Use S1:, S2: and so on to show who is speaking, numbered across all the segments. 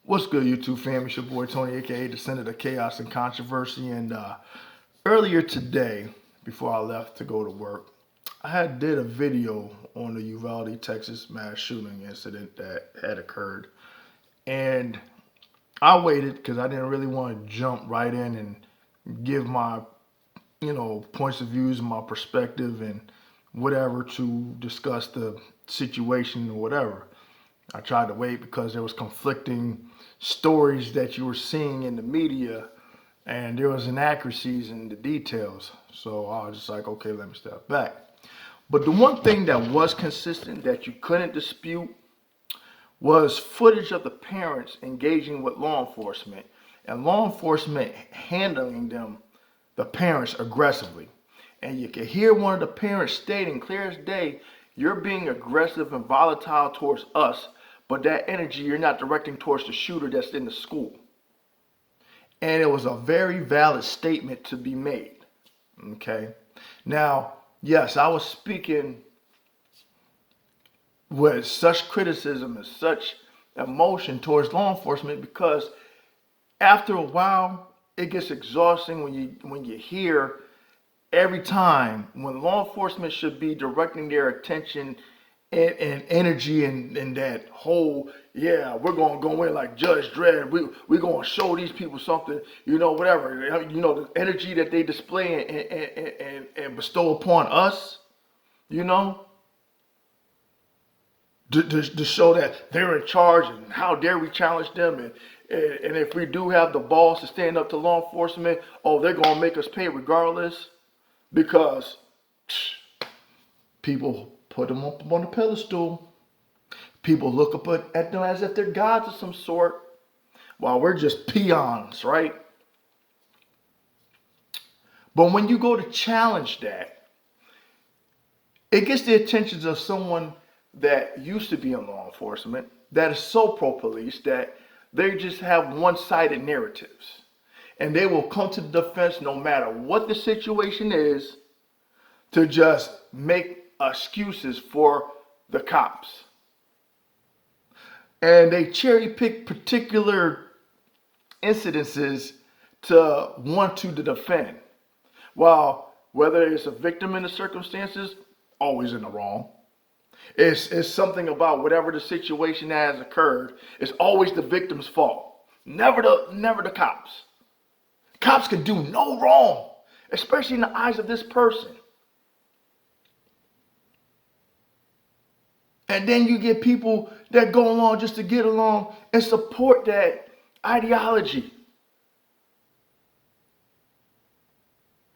S1: What's good, YouTube fam? It's your boy Tony, aka the Center of Chaos and Controversy. And earlier today, before I left to go to work, I had did a video on the Uvalde, Texas mass shooting incident that had occurred. And I waited because I didn't really want to jump right in and give my, points of views, my perspective, and whatever to discuss the situation or whatever. I tried to wait because there was conflicting stories that you were seeing in the media and there was inaccuracies in the details. So I was just like, okay, let me step back. But the one thing that was consistent that you couldn't dispute was footage of the parents engaging with law enforcement and law enforcement handling the parents aggressively. And you can hear one of the parents stating clear as day, you're being aggressive and volatile towards us, but that energy you're not directing towards the shooter that's in the school. And it was a very valid statement to be made. Okay. Now, yes, I was speaking with such criticism and such emotion towards law enforcement because after a while it gets exhausting when you hear every time when law enforcement should be directing their attention and energy and that whole, yeah, we're going to go in like Judge Dredd. We're going to show these people something, whatever. The energy that they display and bestow upon us, you know, to show that they're in charge and how dare we challenge them. And if we do have the balls to stand up to law enforcement, oh, they're going to make us pay regardless because people put them up on a pedestal. People look up at them as if they're gods of some sort, while we're just peons, right? But when you go to challenge that, it gets the attentions of someone that used to be in law enforcement, that is so pro-police that they just have one-sided narratives. And they will come to the defense no matter what the situation is to just make excuses for the cops. And they cherry pick particular incidences to want to defend. While whether it's a victim in the circumstances, always in the wrong. It's something about whatever the situation has occurred, it's always the victim's fault. Never the cops. Cops can do no wrong, especially in the eyes of this person. And then you get people that go along just to get along and support that ideology.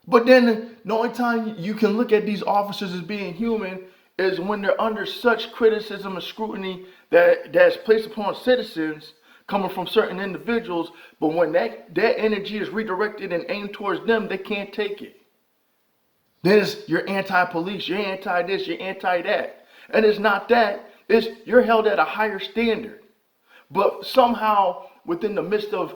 S1: But then the only time you can look at these officers as being human is when they're under such criticism and scrutiny that's placed upon citizens coming from certain individuals. But when that energy is redirected and aimed towards them, they can't take it. Then it's you're anti-police, you're anti-this, you're anti-that. And it's not that, it's you're held at a higher standard. But somehow, within the midst of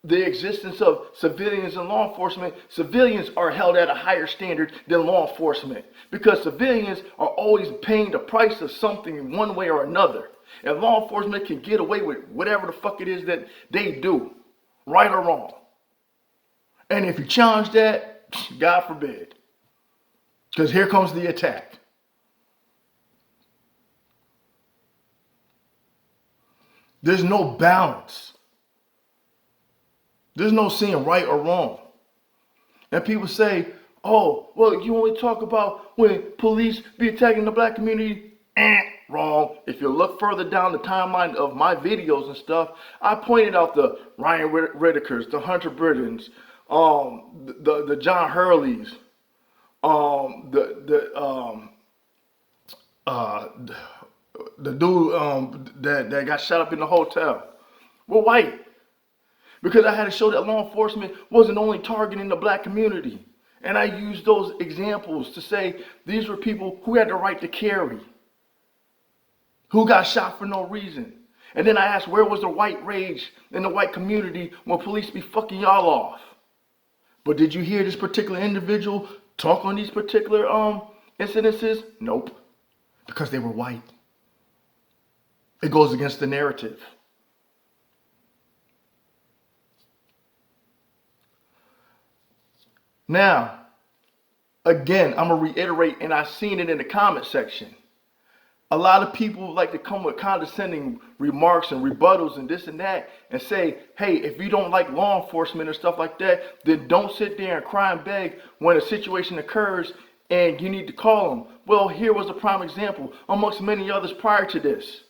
S1: the existence of civilians and law enforcement, civilians are held at a higher standard than law enforcement. Because civilians are always paying the price of something in one way or another. And law enforcement can get away with whatever the fuck it is that they do, right or wrong. And if you challenge that, God forbid. Because here comes the attack. There's no balance. There's no seeing right or wrong. And people say, oh, well, you only talk about when police be attacking the black community. Wrong. If you look further down the timeline of my videos and stuff, I pointed out the Ryan Whitakers, the Hunter Britons, the John Hurleys, the dude that got shot up in the hotel were white. Because I had to show that law enforcement wasn't only targeting the black community. And I used those examples to say these were people who had the right to carry, who got shot for no reason. And then I asked, where was the white rage in the white community when police be fucking y'all off? But did you hear this particular individual talk on these particular incidences? Nope. Because they were white. It goes against the narrative. Now, again, I'm going to reiterate, and I've seen it in the comment section. A lot of people like to come with condescending remarks and rebuttals and this and that and say, hey, if you don't like law enforcement or stuff like that, then don't sit there and cry and beg when a situation occurs and you need to call them. Well, here was a prime example amongst many others prior to this.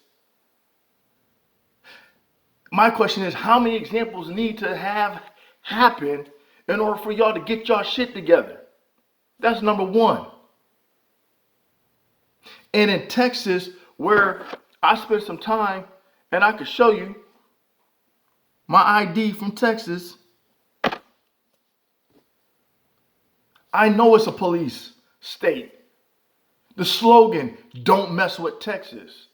S1: My question is, how many examples need to have happen in order for y'all to get y'all shit together? That's number one. And in Texas, where I spent some time, and I could show you my ID from Texas, I know it's a police state. The slogan, don't mess with Texas.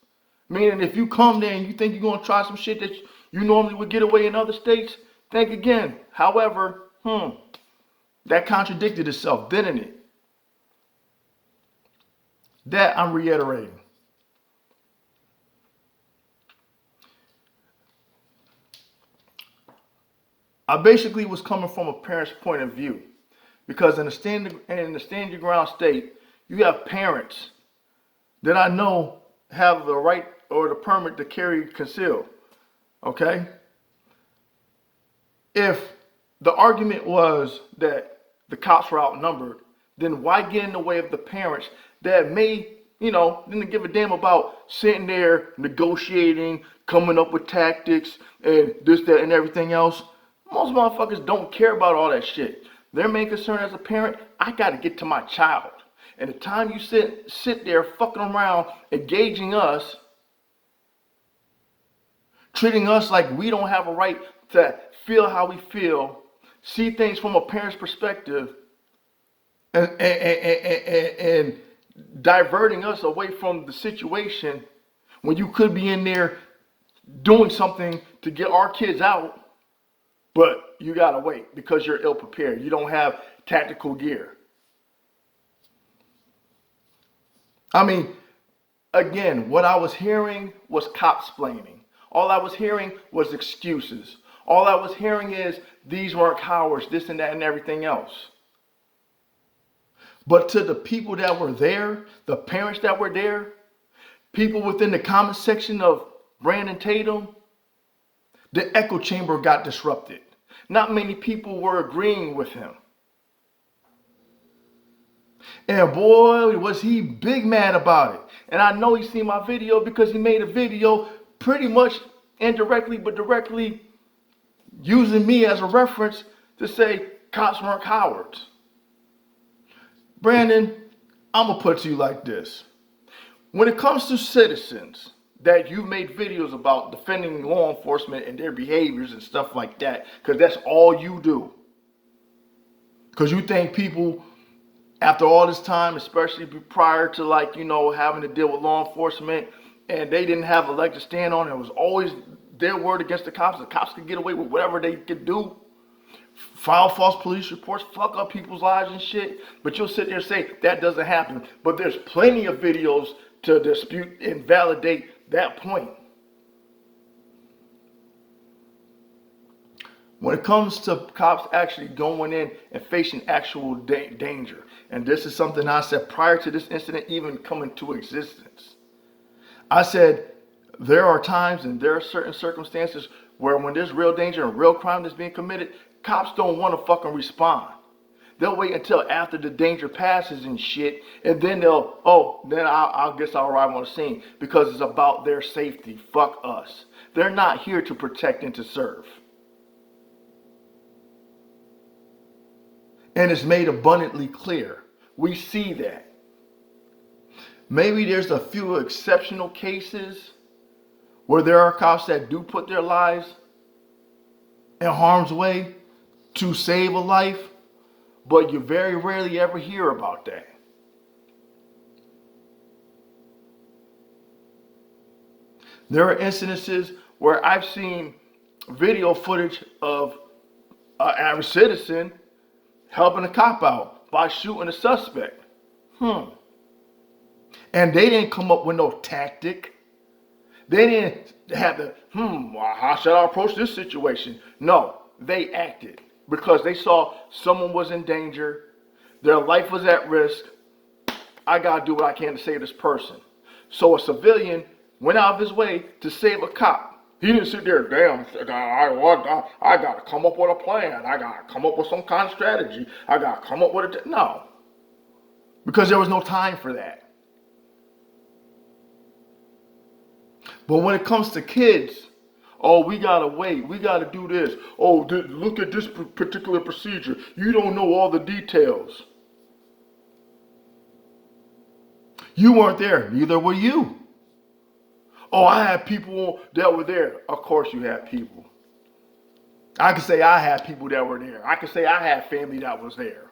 S1: Meaning if you come there and you think you're going to try some shit that you normally would get away in other states, think again. However, that contradicted itself, didn't it? That I'm reiterating. I basically was coming from a parent's point of view, because in the stand your ground state, you have parents that I know have the right or the permit to carry concealed. Okay? If the argument was that the cops were outnumbered, then why get in the way of the parents that may, didn't give a damn about sitting there negotiating, coming up with tactics and this, that, and everything else? Most motherfuckers don't care about all that shit. Their main concern as a parent, I gotta get to my child. And the time you sit there fucking around, engaging us, treating us like we don't have a right to feel how we feel, see things from a parent's perspective, and diverting us away from the situation when you could be in there doing something to get our kids out, but you gotta wait because you're ill prepared. You don't have tactical gear. I mean, again, what I was hearing was cop-splaining. All I was hearing was excuses. All I was hearing is these weren't cowards, this and that and everything else. But to the people that were there, the parents that were there, people within the comment section of Brandon Tatum, the echo chamber got disrupted. Not many people were agreeing with him. And boy, was he big mad about it. And I know he's seen my video because he made a video pretty much indirectly but directly using me as a reference to say cops weren't cowards. Brandon, I'm going to put it to you like this. When it comes to citizens that you've made videos about defending law enforcement and their behaviors and stuff like that, because that's all you do. Because you think people, after all this time, especially prior to having to deal with law enforcement, and they didn't have a leg to stand on, it was always their word against the cops. The cops could get away with whatever they could do. File false police reports, fuck up people's lives and shit. But you'll sit there and say that doesn't happen. But there's plenty of videos to dispute and validate that point. When it comes to cops actually going in and facing actual danger, and this is something I said prior to this incident even coming to existence. I said there are times and there are certain circumstances where when there's real danger and real crime that's being committed, cops don't want to fucking respond. They'll wait until after the danger passes and shit, and then I guess I'll arrive on the scene because it's about their safety. Fuck us. They're not here to protect and to serve. And it's made abundantly clear. We see that. Maybe there's a few exceptional cases where there are cops that do put their lives in harm's way to save a life, but you very rarely ever hear about that. There are incidences where I've seen video footage of an average citizen helping a cop out by shooting a suspect. And they didn't come up with no tactic. They didn't have the, how should I approach this situation? No, they acted. because they saw someone was in danger, their life was at risk. I gotta do what I can to save this person. So a civilian went out of his way to save a cop. He didn't sit there, damn, I gotta come up with a plan. I gotta come up with some kind of strategy. I gotta come up with no. Because there was no time for that. But when it comes to kids, oh, we gotta wait. We gotta do this. Oh, look at this particular procedure. You don't know all the details. You weren't there. Neither were you. Oh, I had people that were there. Of course you had people. I can say I had people that were there. I can say I had family that was there.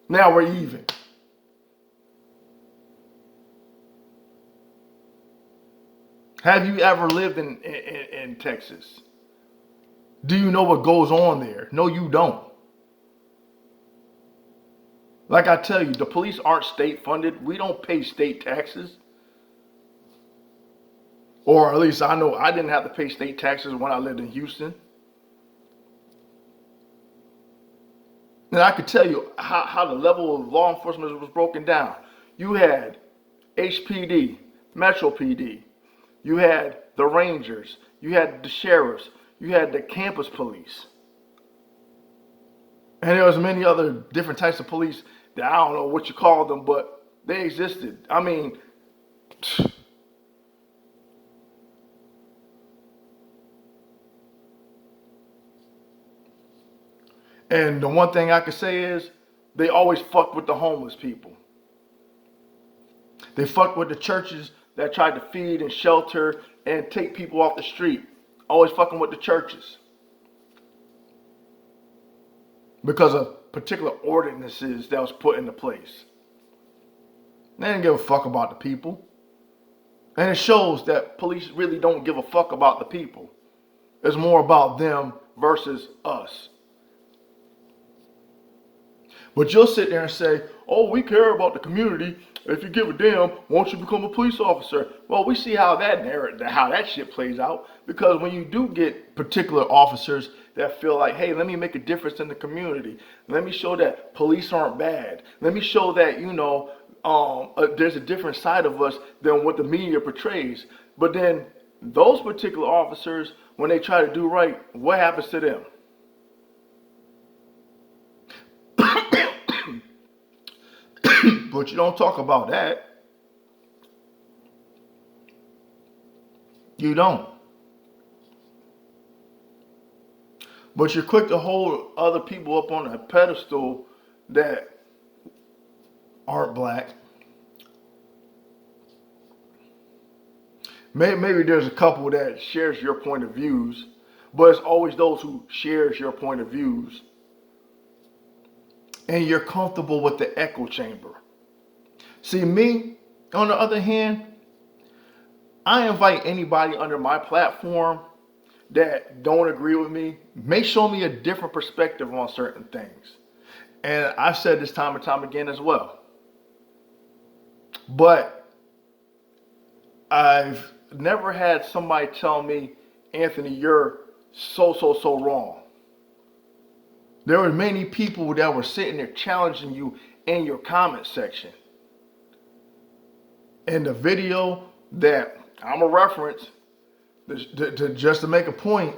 S1: Now we're even. Have you ever lived in Texas? Do you know what goes on there? No, you don't. Like I tell you, the police aren't state funded. We don't pay state taxes. Or at least I know I didn't have to pay state taxes when I lived in Houston. And I could tell you how the level of law enforcement was broken down. You had HPD, Metro PD. You had the Rangers. You had the sheriffs. You had the campus police. And there was many other different types of police that I don't know what you call them, but they existed. I mean, and the one thing I could say is they always fuck with the homeless people. They fuck with the churches that tried to feed and shelter and take people off the street. Always fucking with the churches. Because of particular ordinances that was put into place. They didn't give a fuck about the people. And it shows that police really don't give a fuck about the people. It's more about them versus us. But you'll sit there and say, oh, we care about the community. If you give a damn, won't you become a police officer? Well, we see how that shit plays out. Because when you do get particular officers that feel like, hey, let me make a difference in the community. Let me show that police aren't bad. Let me show that, there's a different side of us than what the media portrays. But then those particular officers, when they try to do right, what happens to them? But you don't talk about that. You don't. But you're quick to hold other people up on a pedestal that aren't black. Maybe there's a couple that shares your point of views, but it's always those who shares your point of views. And you're comfortable with the echo chamber. See, me, on the other hand, I invite anybody under my platform that don't agree with me, may show me a different perspective on certain things. And I've said this time and time again as well. But I've never had somebody tell me, Anthony, you're so wrong. There were many people that were sitting there challenging you in your comment section. And the video that I'm a reference, just to make a point,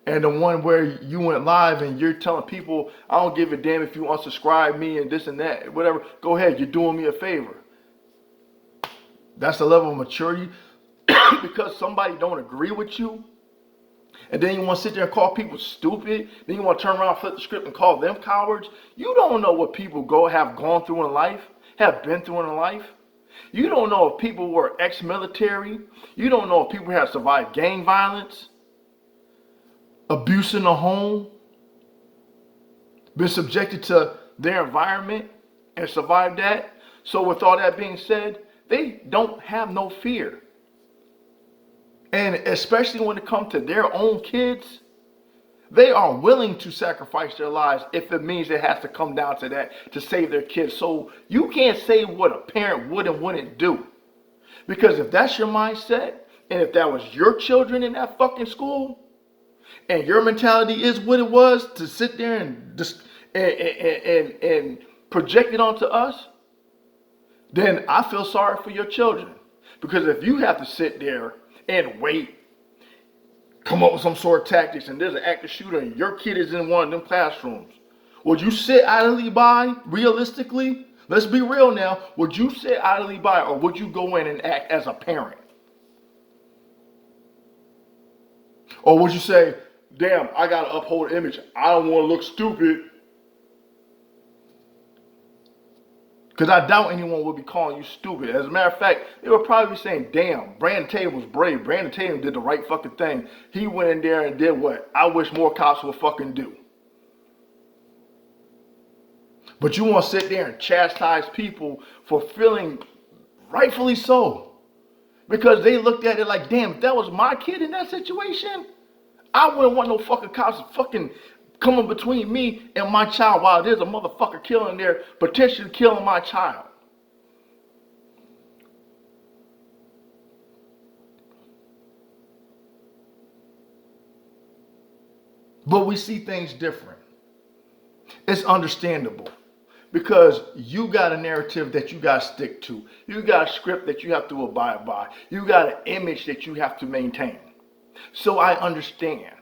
S1: and the one where you went live and you're telling people, I don't give a damn if you unsubscribe me and this and that, whatever, go ahead, you're doing me a favor. That's the level of maturity. Because somebody don't agree with you, and then you want to sit there and call people stupid, then you want to turn around, flip the script and call them cowards. You don't know what people have gone through in life, have been through in life. You don't know if people were ex-military. You don't know if people have survived gang violence, abuse in the home, been subjected to their environment and survived that. So with all that being said, they don't have no fear. And especially when it comes to their own kids, they are willing to sacrifice their lives if it means it has to come down to that to save their kids. So you can't say what a parent would and wouldn't do. Because if that's your mindset, and if that was your children in that fucking school, and your mentality is what it was to sit there and just and project it onto us, then I feel sorry for your children. Because if you have to sit there and wait, come up with some sort of tactics, and there's an active shooter and your kid is in one of them classrooms, would you sit idly by, realistically? Let's be real now. Would you sit idly by, or would you go in and act as a parent? Or would you say, damn, I got to uphold the image. I don't want to look stupid. Because I doubt anyone would be calling you stupid. As a matter of fact, they would probably be saying, damn, Brandon Tatum was brave. Brandon Tatum did the right fucking thing. He went in there and did what I wish more cops would fucking do. But you want to sit there and chastise people for feeling rightfully so. Because they looked at it like, damn, if that was my kid in that situation, I wouldn't want no fucking cops fucking coming between me and my child while there's a motherfucker killing there, potentially killing my child. But we see things different. It's understandable. Because you got a narrative that you got to stick to. You got a script that you have to abide by. You got an image that you have to maintain. So I understand.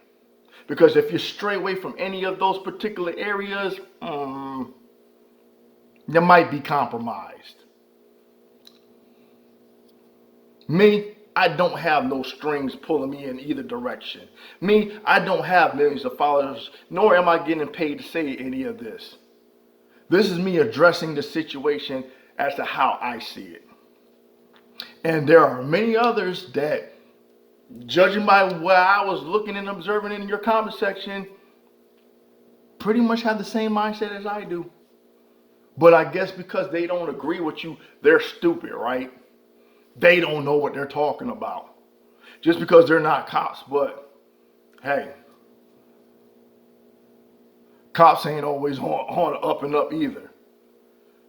S1: Because if you stray away from any of those particular areas, you might be compromised. Me, I don't have no strings pulling me in either direction. Me, I don't have millions of followers, nor am I getting paid to say any of this. This is me addressing the situation as to how I see it. And there are many others that, judging by what I was looking and observing in your comment section, pretty much have the same mindset as I do. But I guess because they don't agree with you, they're stupid, right? They don't know what they're talking about. Just because they're not cops. But, hey, cops ain't always on the up and up either.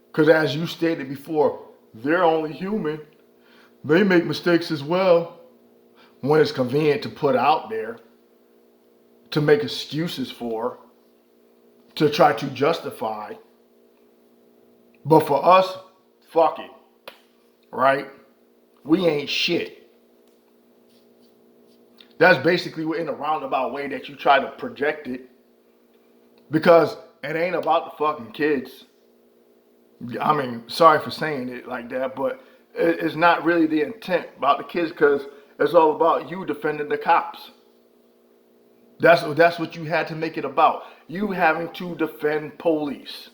S1: Because as you stated before, they're only human. They make mistakes as well. When it's convenient to put out there, to make excuses for, to try to justify. But for us, fuck it, right? We ain't shit. That's basically in a roundabout way that you try to project it. Because it ain't about the fucking kids. I mean, sorry for saying it like that, but it's not really the intent about the kids, because it's all about you defending the cops. That's what you had to make it about. You having to defend police.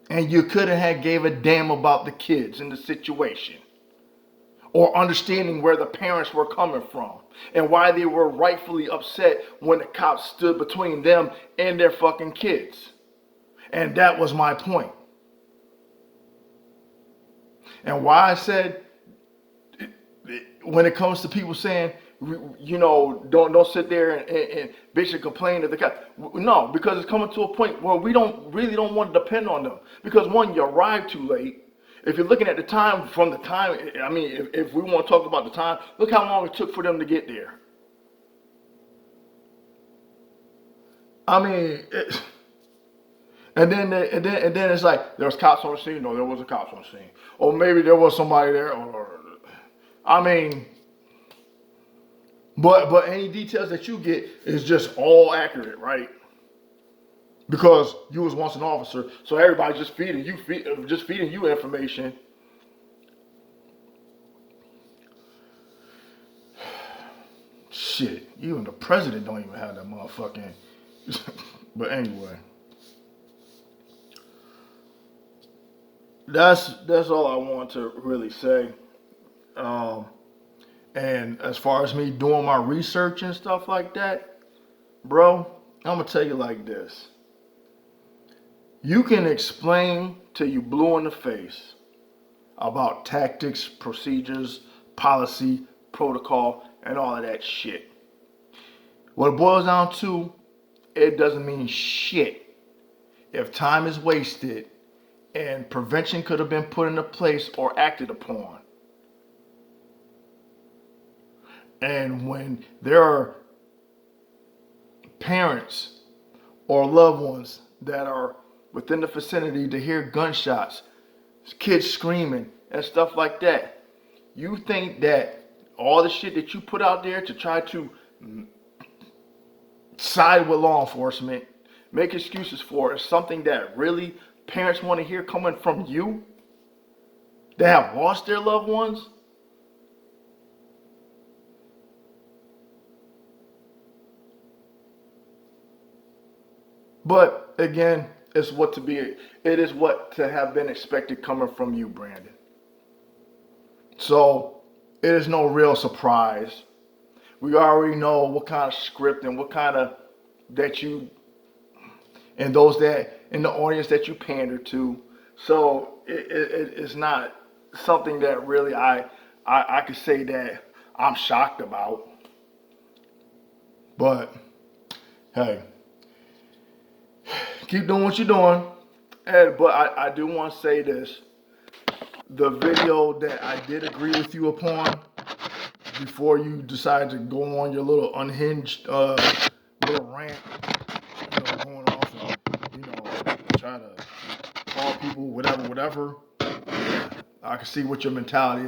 S1: And you couldn't have gave a damn about the kids in the situation. Or understanding where the parents were coming from. And why they were rightfully upset when the cops stood between them and their fucking kids. And that was my point. And why I said, when it comes to people saying, you know, don't sit there and bitch and complain to the cop. No, because it's coming to a point where we really don't want to depend on them. Because one, you arrive too late. If you're looking at the time, from the time, I mean, if we want to talk about the time, look how long it took for them to get there. I mean, and then it's like, there was cops on the scene. No, there wasn't cops on the scene. Or maybe there was somebody there. Or I mean, but any details that you get is just all accurate, right? Because you was once an officer, so everybody just feeding you information. Shit, even the president don't even have that motherfucking. But anyway, that's all I want to really say. And as far as me doing my research and stuff like that, bro, I'm gonna tell you like this. You can explain till you blue in the face about tactics, procedures, policy, protocol, and all of that shit. What it boils down to, it doesn't mean shit if time is wasted and prevention could have been put into place or acted upon. And when there are parents or loved ones that are within the vicinity to hear gunshots, kids screaming, and stuff like that. You think that all the shit that you put out there to try to side with law enforcement, make excuses for, is something that really parents want to hear coming from you that have lost their loved ones? But again, it is what to have been expected coming from you, Brandon. So it is no real surprise. We already know what kind of script and what kind of that you and those that in the audience that you pander to. So it's not something that really I could say that I'm shocked about. But hey, keep doing what you're doing. But I do want to say this. The video that I did agree with you upon before you decide to go on your little unhinged little rant, going off and, try to call people, whatever. I can see what your mentality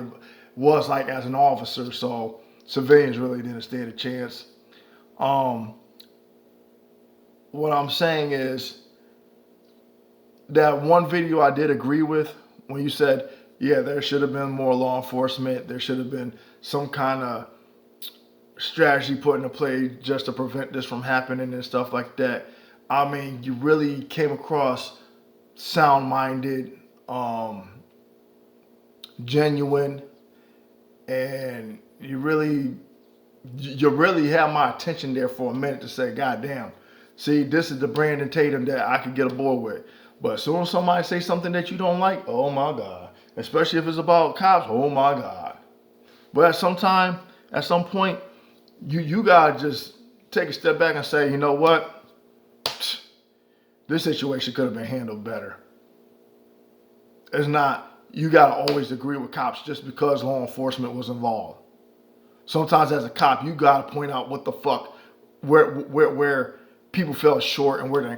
S1: was like as an officer, so civilians really didn't stand a chance. What I'm saying is that one video I did agree with when you said, yeah, there should have been more law enforcement. There should have been some kind of strategy put into play just to prevent this from happening and stuff like that. I mean, you really came across sound-minded, genuine, and you really have my attention there for a minute to say, God damn, see, this is the Brandon Tatum that I could get aboard with. But as soon as somebody say something that you don't like, oh my God. Especially if it's about cops, oh my God. But at some point, you gotta just take a step back and say, you know what? This situation could have been handled better. It's not, you gotta always agree with cops just because law enforcement was involved. Sometimes as a cop, you gotta point out what the fuck, where people fell short and where the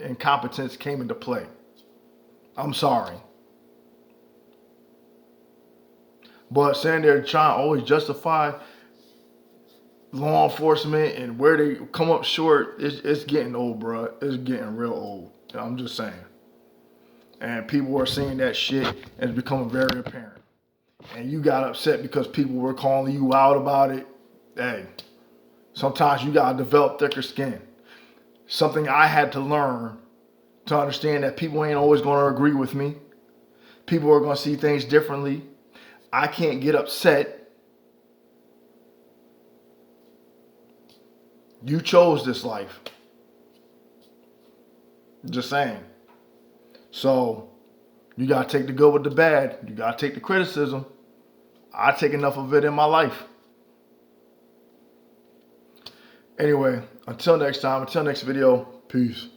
S1: incompetence came into play. I'm sorry. But saying they're trying to always justify law enforcement and where they come up short, it's getting old, bro. It's getting real old. I'm just saying. And people are seeing that shit and it's becoming very apparent. And you got upset because people were calling you out about it. Hey, sometimes you gotta develop thicker skin. Something I had to learn to understand that people ain't always gonna agree with me. People are gonna see things differently. I can't get upset. You chose this life. Just saying. So you gotta take the good with the bad. You gotta take the criticism. I take enough of it in my life. Anyway, until next time, until next video, peace.